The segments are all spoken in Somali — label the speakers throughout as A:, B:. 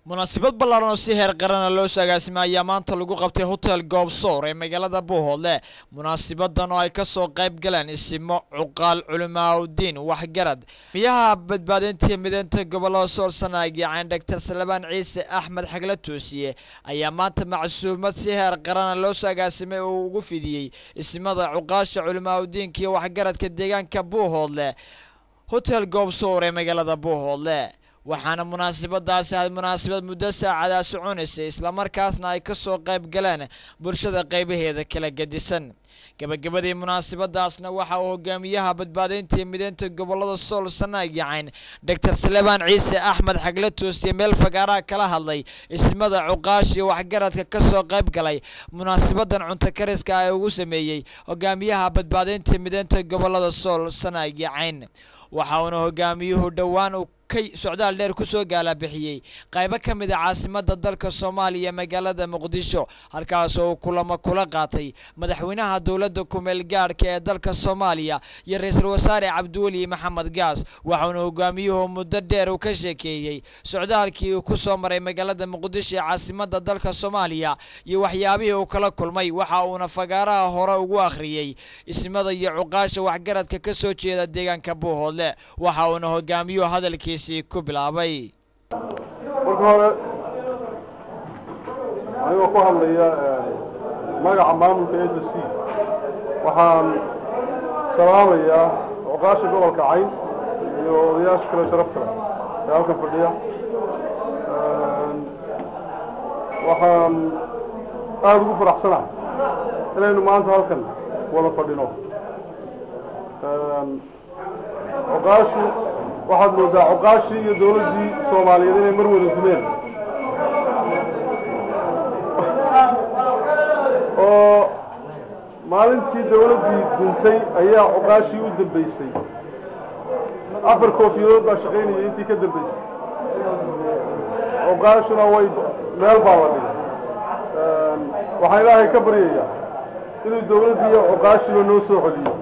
A: munaasabad ballaaran oo si heer qaran loo sagaasimay ayaa maanta lagu qabtay hotel Goobsoor ee magaalada Buuhoodle. munaasabadan oo ay ka soo qayb galeen isimo cuqaal culimaaddin waxgarad miyaha badbaadinta mideynta gobolada Sool Sanaag iyo Dr. Salabaan Ciise Axmed Xagla Toosiye ayaa maanta macsuumad si heer qaran loo sagaasimay oo ugu fidiyay isimada cuqaasha culimaaddin iyo waxgaradka deegaanka Buuhoodle hotel Goobsoor ee magaalada Buuhoodle. waxaana munaasabadaasi ahayd munaasabad muddo saacada soconaysay isla markaasna ay ka soo qayb galeen bulshada qaybaheeda kala gadisan. gabagabadii munaasabadaasna waxa uu hogaamiyaha badbaadinta mideynta gobolada Sool Sanaag iyo Dr. Salabaan Ciise Axmed Xagla Toosiye meel fagaara kala hadlay ismada cuqaash iyo waxgaradka ka soo qayb galay munaasabadan cunto kariska ay ugu sameeyay hogaamiyaha badbaadinta mideynta gobolada Sool Sanaag iyo waxa uu hogaamiyuhu dhawaan socdaal dheer ku soo gaala bixiyay qaybo ka mid ah caasimadda dalka Soomaaliya magaalada Muqdisho halkaas oo kulamo kula qaatay madaxweynaha dawladda ku-meel gaarka ee dalka Soomaaliya iyo ra'iisul wasaare Cabdiweli Maxamed Gaas. waxaana hogaamiyuhu muddo dheer u ka sheekeeyay socdaalkii uu ku soo maray magaalada Muqdisho ee caasimadda dalka Soomaaliya iyo waxyaabihii uu kala kulmay. waxa uuna fagaaraha hore ugu akhriyay ismada iyo cuqaasha waxgaradka ka soo jeeda deegaanka Buuhoodle. waxa uuna hogaamiyuhu hadalkiisa ku bilaabay
B: marka hore ayuu ku hadlaya magaca maamulka SSC waxaan salaamayaa cuqaasha gobolka Cayn iyo odayaasha kale sharafta leh ee halkan fadhiya. waxaan aad ugu faraxsanahay inaynu maanta halkan wada fadhino. cuqaashu waxaad moodaa cuqaashii iyo dawladdii Soomaaliyeed inay mar wada dumeen oo maalintii dawladdii duntay ayaa cuqaashii u dambaysay. 4 koofiyadood baa shaqaynayay intii ka dambaysay. cuqaashuna way meel baa la dhigay. waxaan Ilaahay ka baryayaa inuu dawladdii iyo cuqaashiiba noo soo celiyo.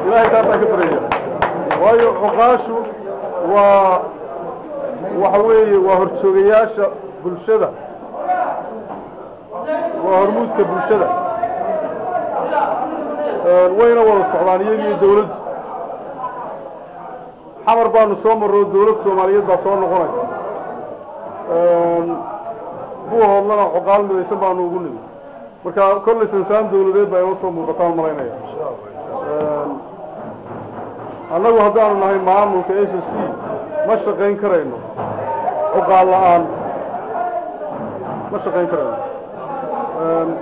B: Ilaahay taasaan ka baryayaa. waayo cuqaashu waxa weeye waa horjoogayaasha bulshada, waa hormuudka bulshada. wayna wada socdaan iyaga iyo dawladdu. xamar baanu soo marro dawlad Soomaaliyeed baa soo noqonaysa. Buuhoodlana cuqaal midaysan baanu ugu nimid. marka kolley sansaan dawladeed baa inoo soo muuqataan malaynaya. annagu haddaanu nahay maamulka SSC ma shaqayn karayno cuqaal la'aan, ma shaqayn karayno.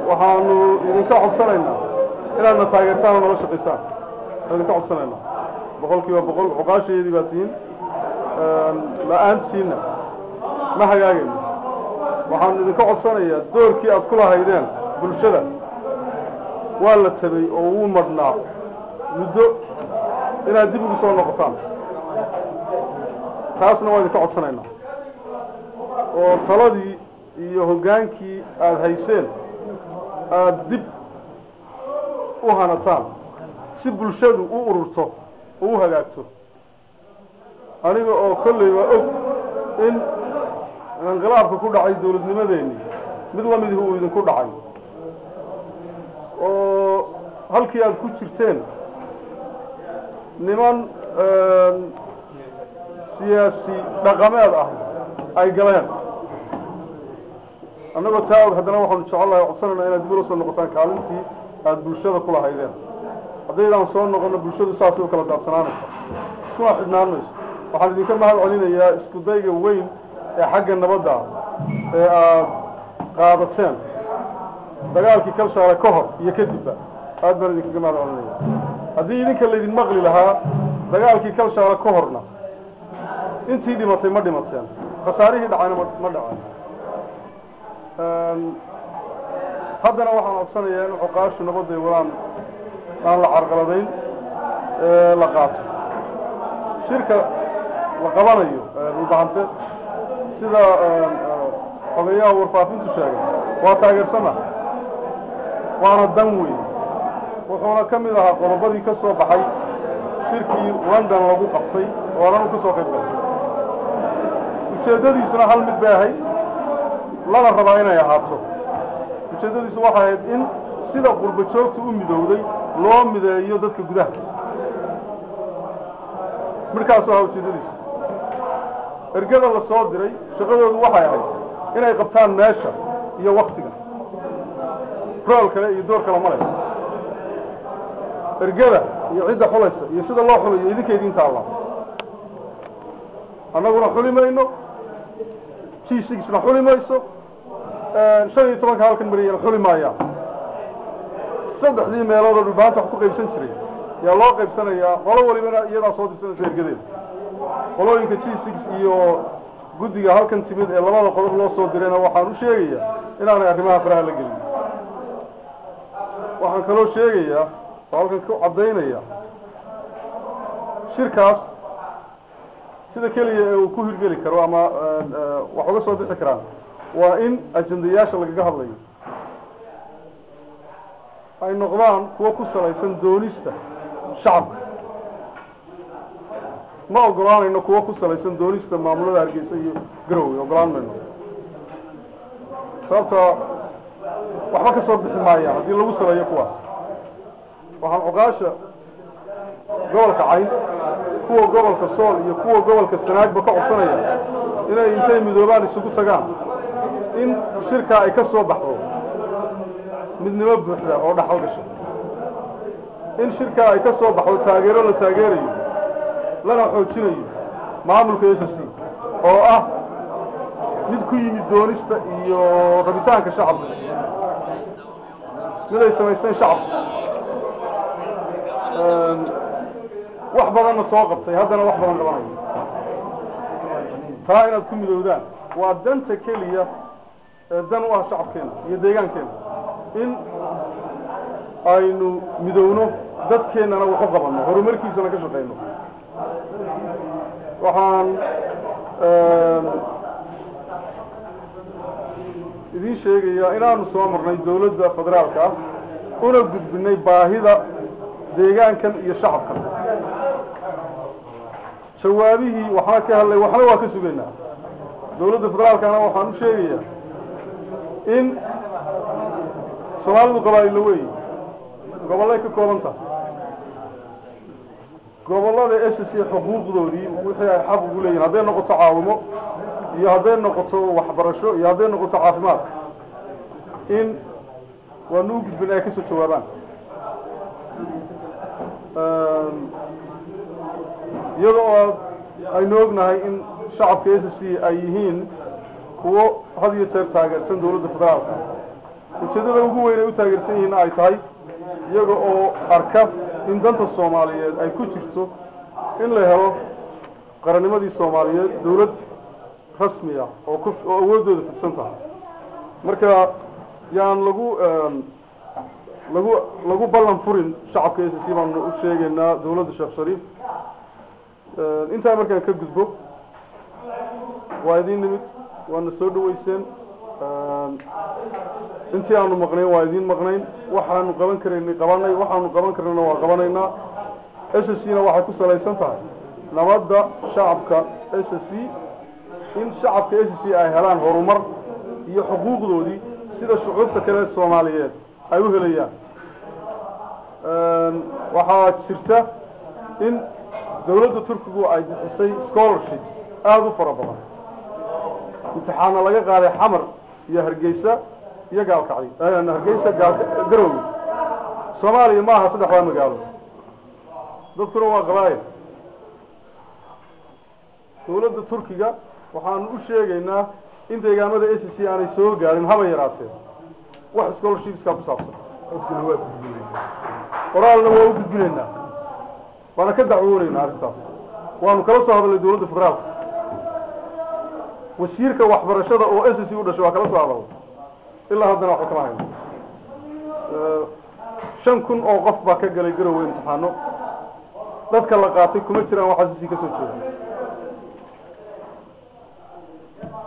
B: waxaanu idinka codsanaynaa inaadna taageertaan oo nala shaqaysaan. idinka codsanaynaa 100% cuqaasheedii baa tihiin. la'aantiinna ma hagaagayno. waxaanu idinka codsanayaa doorkii aad ku lahaydeen bulshada waa la tabay oo wuu madhnaa muddo inaad dib ugu soo noqotaan. taasna waa idinka codsanaynaa oo taladii iyo hoggaankii aad hayseen aad dib u hanataan si bulshadu u ururto oo u hagaagto. aniga oo kolleyba og in inqilaabka ku dhacay dawladnimadeennii mid la midii uu idinku dhacay oo halkii aad ku jirteen niman siyaasi dhaqameed ah ay galeen. annagoo taa og haddana waxaanu jecelahay codsanaynaa inaad dib ula soo noqotaan kaalintii aad bulshada ku lahaydeen. haddaydaan soo noqonno bulshadu saasay u kala daabsanaanaysa, iskuna xidhnaan mayso. waxaan idinka mahad celinayaa isku dayga weyn ee xagga nabadda ee aad qaadateen dagaalkii Kalshaale ka hor iyo kadibba. aad baan idinkaga mahad celinayaa. haddii idinka laydin maqli lahaa dagaalkii Kalshaale ka horna intii dhimatay ma dhimateen, khasaarihii dhacayna ma dhaceen. haddana waxaan codsanayaa in cuqaashu nabadday wadaan aan la carqaladayn la qaato. shirka la qabanayo ruuxante sida xogayaha warfaafintu sheegay waa taageersana, waana dan weyn. wuxuuna ka mid ahaa qodobadii ka soo baxay shirkii London lagu qabtay oo aan ka soo qayb galay. ujeeddadiisuna hal mid bay ahayd lana rabaa inay ahaato ujeeddadiisu waxay ahayd in sida qurba joogta u midowday loo mideeyo dadka gudaha markaasuu ahaa ujeeddadiisu ergada la soo diray shaqadoodu waxay ahayd inay qabtaan meesha iyo waktiga rool kale iyo door kale ma leh ergada iyo cidda xulaysa iyo sida loo xulayo idinkeedii inta allah annaguna xuli mayno G6na xuli mayso 15 halkan mariyay xuli maayaan saddexdii meelood oo dhulbaanta wax ku qaybsan jiray yaa loo qaybsanayaa qolo walibana iyada soo dirsanaysa ergadeeda qolooyinka G6 iyo guddiga halkan timid ee labada qodob loo soo dirayna waxaan u sheegayaa inaanay arrimaha faraha la gelin waxaan kaloo sheegayaa oo halkan ku caddaynaya shirkaas sida keliya ee uu ku hirgeli karo ama wax uga soo bixi karaan waa in ajendayaasha lagaga hadlayo ay noqdaan kuwa ku salaysan doonista shacabka ma ogolaanayno kuwa ku salaysan doonista maamulada Hargeysa iyo Garowe ogolaan mayno sababta waxba ka soo bixi maayaan haddii lagu salayo kuwaas waxaan ogaasha gobolka Cayn kuwa gobolka Sool iyo kuwa gobolka Sanaagba ka codsanaya inay intay midoobaan isugu tagaan in shirka ay ka soo baxdo midnimo buuxda oo dhaxal gasho in shirka ay ka soo baxdo taageero la taageerayo lana xoojinayo maamulka SSC oo ah mid ku yimid doonista iyo rabitaanka shacabka mid ay samaysteen shacabka wax badan soo qabtay haddana wax badan qabanayo taa inaad ku midowdaan waa danta keliya dan u ah shacabkeena iyo deegaankeena in aynu midowno dadkeennana wax u qabanno horumarkiisana ka shaqeyno waxaan idiin sheegayaa inaanu soo marnay dawladda federaalka ah una gudbinay baahida deegaankan iyo shacabkan jawaabihii waxaan ka hadlay waxna waa ka sugaynaa dawladda federaalkana waxaan u sheegayaa in Soomaalidu qabaayil weey gobolay ka kooban tahay gobolada SSC xuquuqdoodii wixii ay xaq ugu leeyihiin haday noqoto caawimo iyo haday noqoto waxbarasho iyo haday noqoto caafimaad in wanu gudbinay ka soo jawaabaan iyadoo aynu ognahay in shacabka SSC ay yihiin kuwo had iyo jeer taageersan dawladda federaalka ujeedada ugu weyn ee u taageersan yihiin ay tahay iyaga oo arka in danta Soomaaliyeed ay ku jirto in la helo qarannimadii Soomaaliyeed dawlad rasmi ah oo awoodooda fidsan tahay marka yaan lagu ballan furin shacabka SSC baan u sheegaynaa dawladda Sheekh Shariif inta markaan ka gudbo waa idin nimid waana soo dhaweyseen intii aanu maqnayn waa idin maqnayn waxaanu qaban kareynay qabanay waxaanu qaban karnaa waa qabanaynaa SSC-na waxay ku salaysan tahay nabadda shacabka SSC in shacabka SSC ay helaan horumar iyo xuquuqdoodii sida shucuubta kale ee Soomaaliyeed ay u helayaan waxaa jirta in dawladda Turkigu ay bixisay scholarships aad u fara badan imtixaano laga qaaday Xamar iyo Hargeysa iyo Gaalkacyo Hargeysa Garowe Soomaaliya ma aha saddex magaalo dadkuna waa qabaayil dawladda Turkiga waxaan u sheegaynaa in deegaamada SSC aanay soo gaarin haba yaraatee wax scholarships ka saabsan qoraalna waa u gudbinaynaa waana ka dacwoonaynaa arrintaas waanu kala soo hadalnay dawladda federaalka wasiirka waxbarashada oo SSC u dhashay waa kala soo hadalay ilaa haddana waxa kala hayno 5,000 oo qof baa ka galay Garowe imtixaano dadka la qaatay kuma jiraan waxa SSC ka soo jeeday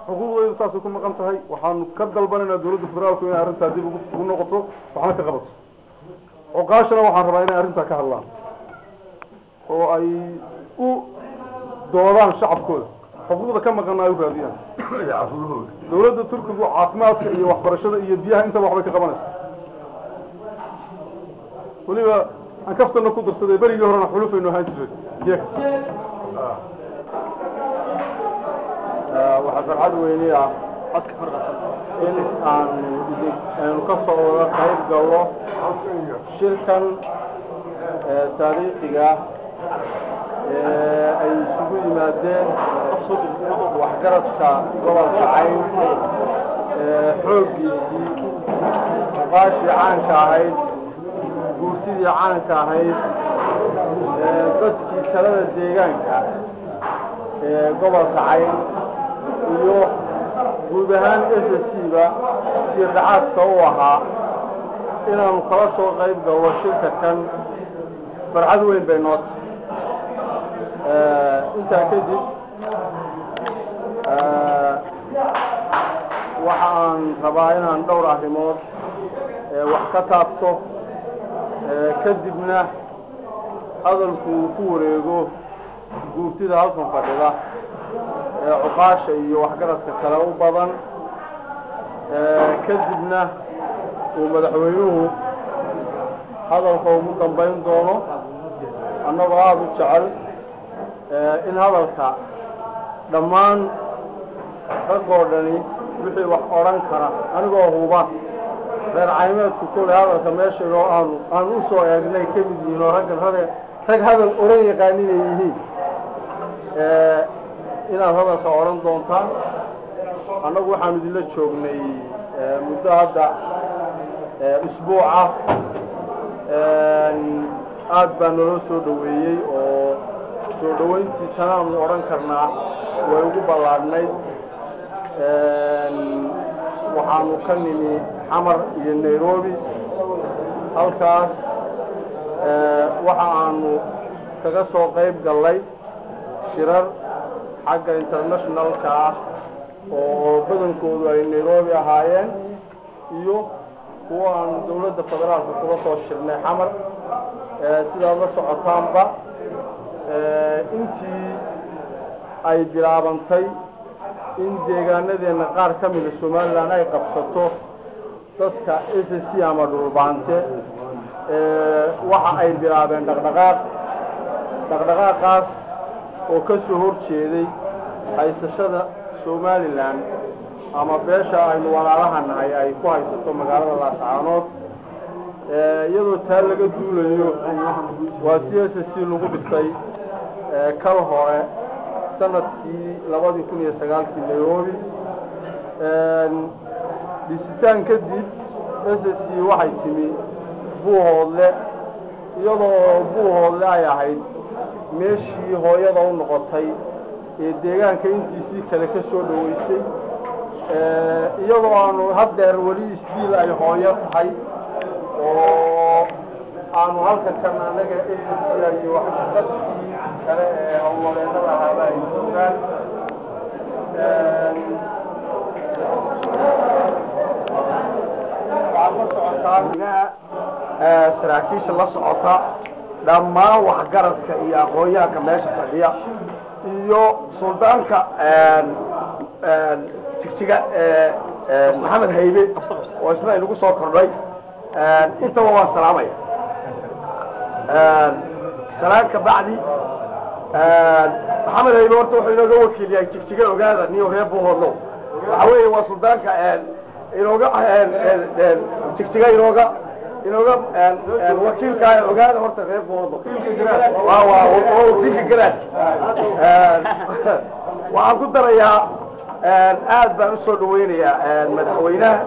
B: xuquuqdooda saas ku maqan tahay waxaanu ka dalbanaynaa dawladda federaalku inay arrintaa dib ugu noqoto waxna ka qabato oqaashana waxaan rabaa inay arrintaa ka hadlaan oo ay u doodaan shacabkooda xuquuqda ka maqan ay u raadiyaan dawladda turkigu caafimaadka iyo waxbarashada iyo biyaha intaba waxbay ka qabanaysaa weliba aan kaftana ku darsaday berigii horena xulufaynu ahaan jiray waxaa farxad weyni ah in aanu ka soo wada qayb galno shirkan taariikhiga ay isugu yimaadeen waxgaradka gobolka Cayn xooggiisii muqaashii caanka ahayd guurtidii caanka ahayd dadkii talada deegaanka gobolka Cayn iyo guud ahaan SSC-ba tiirracaadka u ahaa inaanu kala soo qayb galno shirka kan farxad weyn bay noo intaa kadib waxaan rabaa inaan dhowr arrimood wax ka taabto kadibna hadalku uu ku wareego guurtida halkan fadhida cuqaasha iyo waxgaradka kale u badan kadibna uu madaxweynuhu hadalka ugu dambayn doono annagoo aada u jecel in hadalka dhammaan raggoo dhani wixii wax odhan kara anigoo huba reer caymeedku kule hadalka meesha inoo aan u soo eegnay ka mid yihiin oo rag hadal odhan yaqaan inay yihiin inaad hadalka odhan doontaan annagu waxaanu idinla joognay muddo hadda isbuuca aad baa naloo soo dhaweeyey oo soo dhawayntii tanaanu odhan karnaa way ugu ballaadhnayd waxaanu ka nimi xamar iyo nairobi halkaas waxa aanu kaga soo qayb gallay shirar xagga internationalka ah oo badankoodu ay nairobi ahaayeen iyo kuwa aan dawladda federaalka kula soo shirnay xamar sidaad la socotaanba intii ay bilaabantay in deegaanadeenna qaar ka mida somalilan ay qabsato dadka SSC ama dhulbaante waxa ay bilaabeen dhaqdhaqaaqaas oo ka soo horjeeday haysashada somalilan ama beesha aynu walaalaha nahay ay ku haysato magaalada laascaanood iyadoo taa laga duulayo waa t SSC lagu dhisay kal hore sanadkii 2009 nairobi dhisitaan kadib SSC waxay timi buuhoodle iyadoo buuhoodle ay ahayd meeshii hooyada u noqotay ee deegaanka intiisii kale ka soo dhaweysay iyadoo aanu haddeer weli isdiil ay hooyo tahay oo aanu halkan kan annaga SSC iyo waxqabadkii kale ee howlwadeennada ahaaba ay joogaan waxaad la socotaan saraakiisha la socota dhammaan waxgaradka iyo aqoonyahanka meesha fadhiya iyo suldaanka jigjiga maxamed haybe oo isna inagu soo kordhay intaba waan salaamaya salaan ka bacdi maxamed haybe horta wuxuu inooga wakiil yahay jigjiga ogaada niyo reer buuhoodlow waxa weeye waa suldaanka inooga jigjiga inooga wakiilka ogaada horta reer buuhoodlow waa wakiilka garaadka waxaan ku darayaa aad baan usoo dhaweynayaa madaxweynaha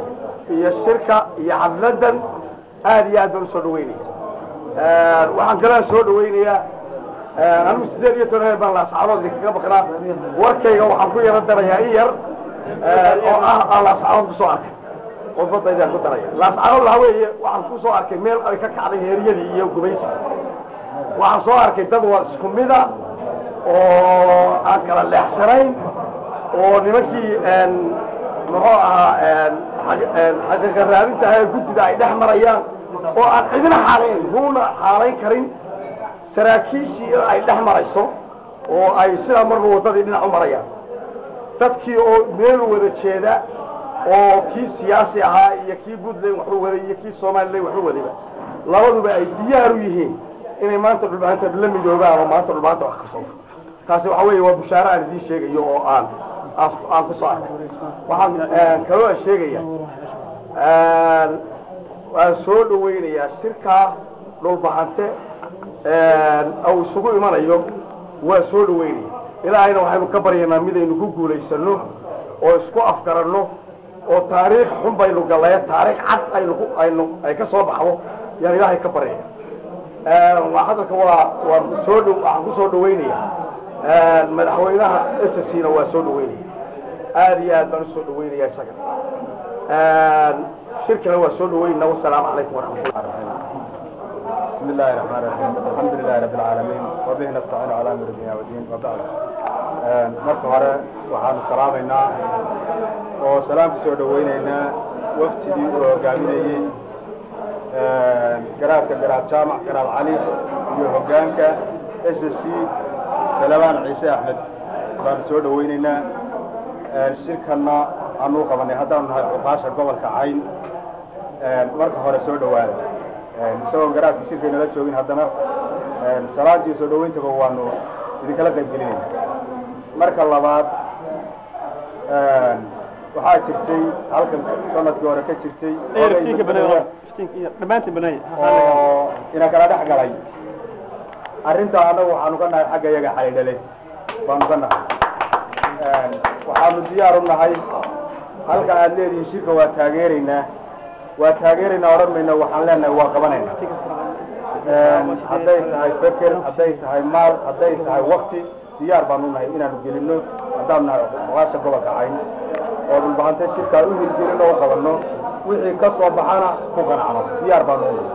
B: iyo shirka iyo xafladan aad iyo aad baan usoo dhaweynaya waxaan kalaa soo dhaweynayaa anigu 18 baan laascaanood kaga baqnaa warkayga waxaan ku yaro darayaa in yar oo aan laascaanood kusoo arkay qodbadaydaan ku daraya laascaanood waxa weeye waxaan kusoo arkay meel ay ka kacday heeryadii iyo gubaysi waxaan soo arkay dad waa isku mida oo aan kala leexsanayn oo nimankii muxuu ahaa xaqiiqa raadinta ahaa guddida ay dhex marayaan oo aan cidina xaalayn ruuna xaalayn karin saraakiishii ay dhex marayso oo ay sidaa marba waddadii dhinac u marayaan
C: dadkii oo meel wada jeeda oo kii siyaasi ahaa iyo kii Puntland wuxuu waday iyo kii Soomaaliland wuxuu wadayba labaduba ay diyaar u yihiin inay maanta dhulbaanta la midoobaan oo maanta dhulbaanta wax ka soo taasi waxa weeye waa bushaaro aan idin sheegayo oo aan ku soo arkay waxaan kaloo sheegaya waan soo dhaweynayaa shirka dhulbaante oo isugu imanayo waa soo dhaweynaya ilaahayna waxaynu ka baryaynaa midaynu ku guulaysano oo isku afgaranno oo taariikh xun baynu galay taariikh cad ay ka soo baxdo yaan ilaahay ka baryaya hadalka waan ku soo dhaweynaya madaxweynaha SSCna waa soo dhaweynaya aad iyo aad baan u soo dhaweynaya isaga shirkana waa soo dhaweynaa wassalaamu calaykum waraxmatullahi
B: بسم الله الرحمن الرحيم الحمد لله رب العالمين وبه نستعين على امر الدنيا والدين وبعد marka hore waxaan salaameynaa oo salaam soo dhaweyneynaa waqtigii uu hogaaminayay garaadka garaad jaamac garaad cali iyo hogaanka SSC Salawaan Ciise Axmed baan soo dhaweyneynaa shirkana aanu qabanay haddaan nahay uqaasha gobolka Cayn marka hore soo dhawaada isagoo garaadka shirkeena la joogin haddana salaadii soo dhaweynta waanu idinkala qaybgelinayna marka labaad waxaa jirtay halkan sanadkii hore ka jirtay oo ina kala dhex galay arrintaa annagu waxaanu ka nahay xagga iyaga xalidhale baanu ka nahay waxaanu diyaar u nahay halkan aad leedihiin shirka waa taageeraynaa odhan mayna waxaan leenahay waa qabanayna hadday tahay feker hadday tahay maal hadday tahay waqti diyaar baanu nahay inaanu gelino haddaan nahay oqaasha gobolka Cayn oo dhulbahantay shirkaa u hirgelino oo qabanno wixii ka soo baxana ku qanacno diyaar baanu nahay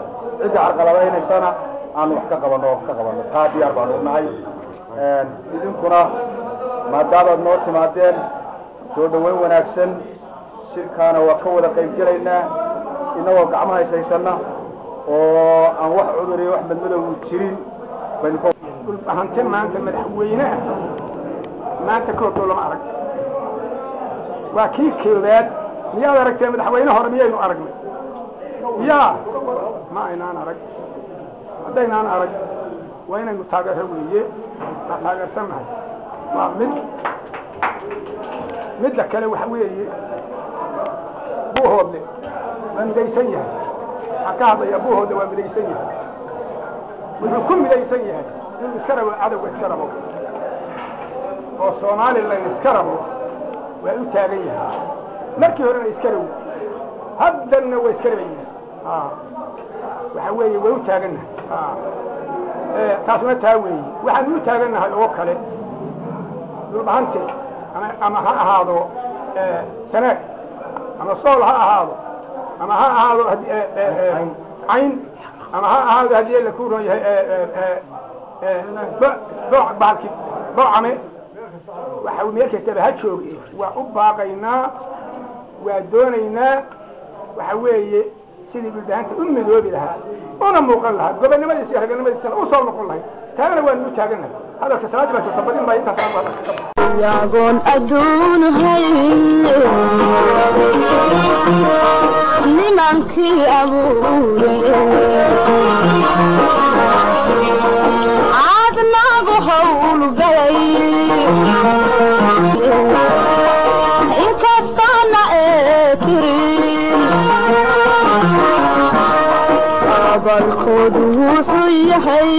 B: cidda carqaladaynayana aan wax ka qabanno taa diyaar baanu nahay idinkuna maadaamaad noo timaadeen soo dhaweyn wanaagsan shirkaana waa ka wada qaybgelaynaa inagoo gacmaha haysaysana oo aan wax cudur iyo wax madmadow jirin
D: dhulbahante maanta madaxweynaha maanta koobtoo lama arag waa kii koobaad miyaad aragtee madaxweyne hore miyaynu aragnay yaa ma aynaan arag haddaynaan arag waa inaynu taageero weeye waa taageersannahay waa midda kale waxa weeye buuhoodle waa midaysan yahay waxaan ka hadlayaa buuhoodle waa midaysan yahay wuxuu ku midaysan yahay inuu iska rabo cadowga iska rabo oo Soomaaliland iska rabo waa u taagan yahay markii horena iska rabo haddana waa iska rabayeen waxa weeye waa u taagannahay taasuna taa weeye waxaan u taagannahay oo kale dhulbahante ama ha ahaado sanaag ama sool ha ahaado ama ha ahaado Cayn ama ha ahaado haddii la ku ron yahay baalki boocame waxa meel kastaba ha jooge waa u baaqaynaa waa doonaynaa waxa weeye sidii dhulbahanta u midoobi lahaa una muuqan lahaa gobonnimadiisa iyo raganimadiisana u soo noqon lahay taagana waanu u taagannahay hadalka salaadii baa jirta badin baa intaas
E: yagoon adduun nimankii abuure aadnaagu howlgalay inkastaana tirin abalkoodu wuxuu yahay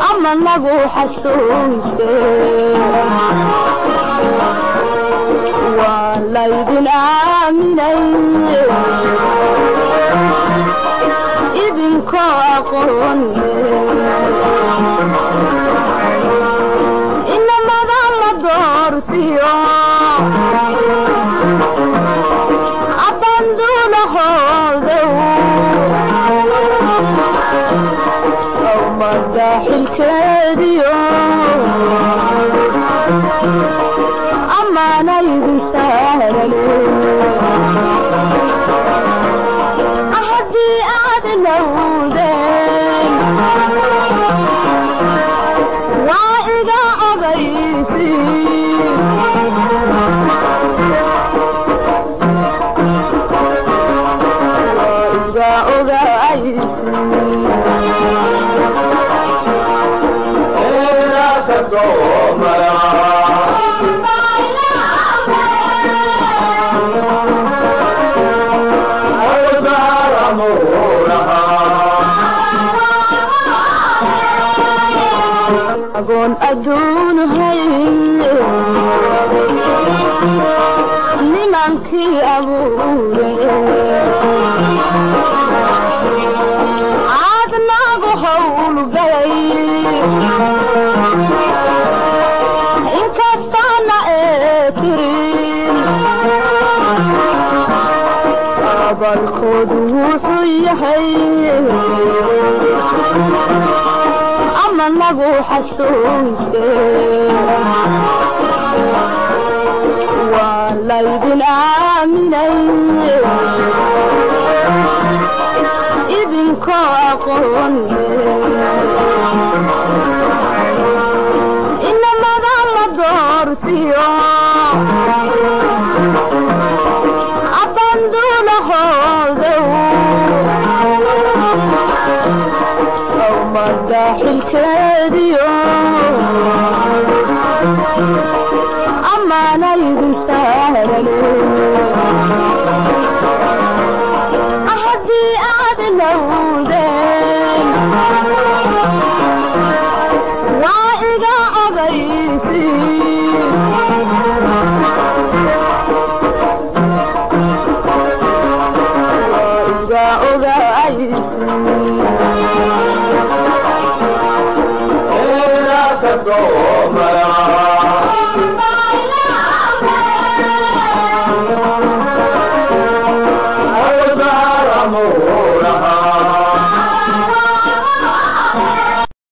E: ama nagu xasuuste waa laydin aaminay idinkoo aqoon inamada la doortiyo abanduulahoodow madaxilkeediyo amaana idin saarale haddii aad lowdeen waa iga oday أقول أدون هاي لمنكي أبوري عادنا بحول قلي إن كستانا إترين أبا الخدوح يحيي أما نبو حسوسي ولا يدن آمني إذن كاقوني إنما ذا دورتيو أبندون هذو مداحل كاديو أما نايد سهلي أحدي أدلودين وإذا أغيسي وإذا أغيسي
C: أوزار أمورها